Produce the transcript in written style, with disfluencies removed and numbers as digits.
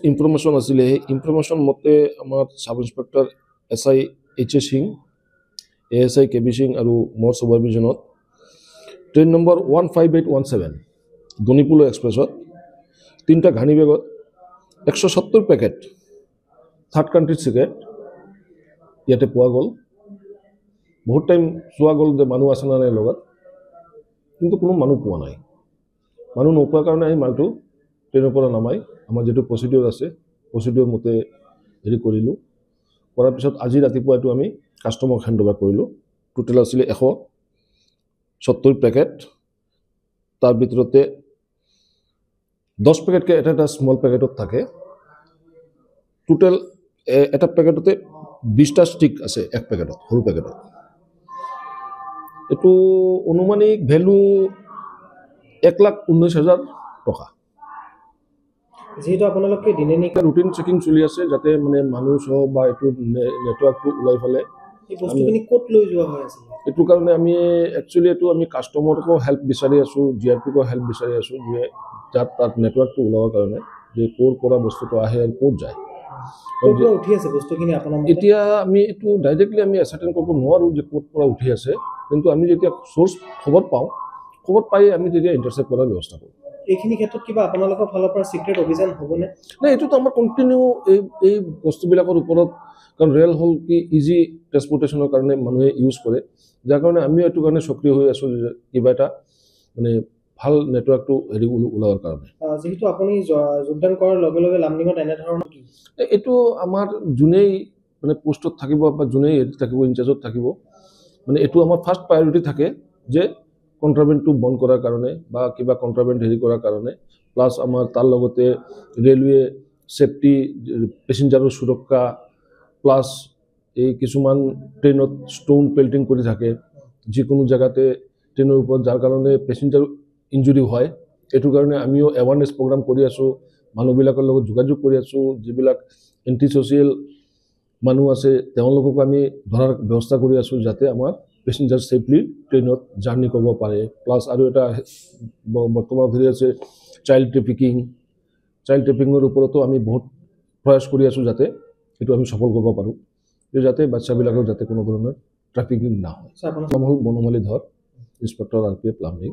Information আছিলে সেই information মতে আমাৰ sub inspector SI H.A. Singh ASI KB Singh আৰু মোৰ সুপাৰভিজনত ট্ৰেইন নম্বৰ 15817 ধনীপুল এক্সপ্ৰেছত 3টা ঘানি বেগত 170 পেকেট থাৰ্ড কাণ্ট্ৰি চিগাৰেট ইয়াতে পোৱা গ'ল। বহুত টাইম চোৱা গ'ল যে মানুহ আছে না নাই লগত, কিন্তু কোনো মানুহ পোৱা নাই। মানুহ নোপোৱাৰ কাৰণে আমি মালটো ট্ৰেইনৰ পৰা নামাই আমাৰ যেটো প্ৰচিডিউৰ আছে প্ৰচিডিউৰ মতে হেৰি কৰিলোঁ। কৰাৰ পিছত আজি ৰাতিপুৱা এইটো আমি কাষ্টমাৰক হেণ্ড অভাৰ কৰিলোঁ। টোটেল আছিলে 170 পেকেট, তাৰ ভিতৰতে 10 পেকেটকে এটা স্মল পেকেটত থাকে। টোটেল এটা পেকেটতে 20টা ষ্টিক আছে, এক পেকেটত সৰু পেকেটত। এইটো অনুমানিক ভ্যালু 1,19,000 টকা। যেহেতু আপোনালোকে দিনে নিশা ৰুটিন চেকিং চলি আছে যাতে মানে মানুহ সহ বা এইটো নেটৱৰ্কটো ওলাই ফেলে এই বস্তুখিনি ক'ত লৈ যোৱা হৈ আছে? এইটো কাৰণে আমি একচুৱেলি এইটো আমি কাষ্টমাৰকো হেল্প বিচাৰি আছোঁ, GRPকো হেল্প বিচাৰি আছোঁ যে তাত নেটৱৰ্কটো ওলাবৰ কাৰণে যে ক'ৰ পৰা বস্তুটো আহে আৰু ক'ত যায়। ক'ৰ পৰা উঠি আছে বস্তুখিনি আপোনাৰ মতে? এতিয়া আমি এইটো ডাইৰেক্টলি আমি এছাৰ্টেইন কৰিব নোৱাৰোঁ যে ক'ত পৰা উঠি আছে, কিন্তু আমি যেতিয়া চ'ৰ্চ খবৰ পাওঁ, খবৰ পাই আমি তেতিয়া ইণ্টাৰচেপ্ট কৰাৰ ব্যৱস্থা কৰোঁ। এইখিনি ক্ষেত্ৰত কিবা আপোনালোকৰ ফালৰ পৰা সিক্ৰেট অভিযান হ'বনে? নাই, এইটোতো আমাৰ কণ্টিনিউ এই বস্তুবিলাকৰ ওপৰত, কাৰণ ৰেল হ'ল কি ইজি ট্ৰেন্সপৰ্টেশ্যনৰ কাৰণে মানুহে ইউজ কৰে, যাৰ কাৰণে আমিও এইটো কাৰণে সক্ৰিয় হৈ আছোঁ যে কিবা এটা মানে ভাল নেটৱৰ্কটো হেৰি ওলাবৰ কাৰণে। যেহেতু আপুনি যোগদান কৰাৰ লগে লগে লামডিঙত এনেধৰণৰ এইটো আমাৰ যোনেই মানে পোষ্টত থাকিব বা যোনেই হেৰি থাকিব ইনচাৰ্জত থাকিব, মানে এইটো আমাৰ ফাৰ্ষ্ট প্ৰায়ৰিটি থাকে যে কণ্ট্ৰাবেণ্ডটো বন্ধ কৰাৰ কাৰণে বা কিবা কণ্ট্ৰাবেণ্ড হেৰি কৰাৰ কাৰণে, প্লাছ আমাৰ তাৰ লগতে ৰেলৱে ছেফটি, পেছেঞ্জাৰৰ সুৰক্ষা, প্লাছ এই কিছুমান ট্ৰেইনত ষ্টোন পেল্টিং কৰি থাকে যিকোনো জেগাতে ট্ৰেইনৰ ওপৰত, যাৰ কাৰণে পেছেঞ্জাৰ ইঞ্জুৰি হয়। এইটোৰ কাৰণে আমিও এৱাৰনেছ প্ৰগ্ৰাম কৰি আছোঁ, মানুহবিলাকৰ লগত যোগাযোগ কৰি আছোঁ, যিবিলাক এণ্টি ছ'চিয়েল মানুহ আছে তেওঁলোককো আমি ধৰাৰ ব্যৱস্থা কৰি আছোঁ যাতে আমাৰ পেছেঞ্জাৰ ছেফলি ট্ৰেইনত জাৰ্ণি কৰিব পাৰে। প্লাছ আৰু এটা বৰ্তমান ধৰি আছে চাইল্ড ট্ৰেফিকিঙৰ ওপৰতো আমি বহুত প্ৰয়াস কৰি আছোঁ যাতে এইটো আমি সফল কৰিব পাৰোঁ, যাতে বাচ্চাবিলাকৰ যাতে কোনো ধৰণৰ ট্ৰাফিকিং নহয়। নাম হ'ল বনমালী ধৰ, ইন্সপেক্টৰ RPF লামডিং।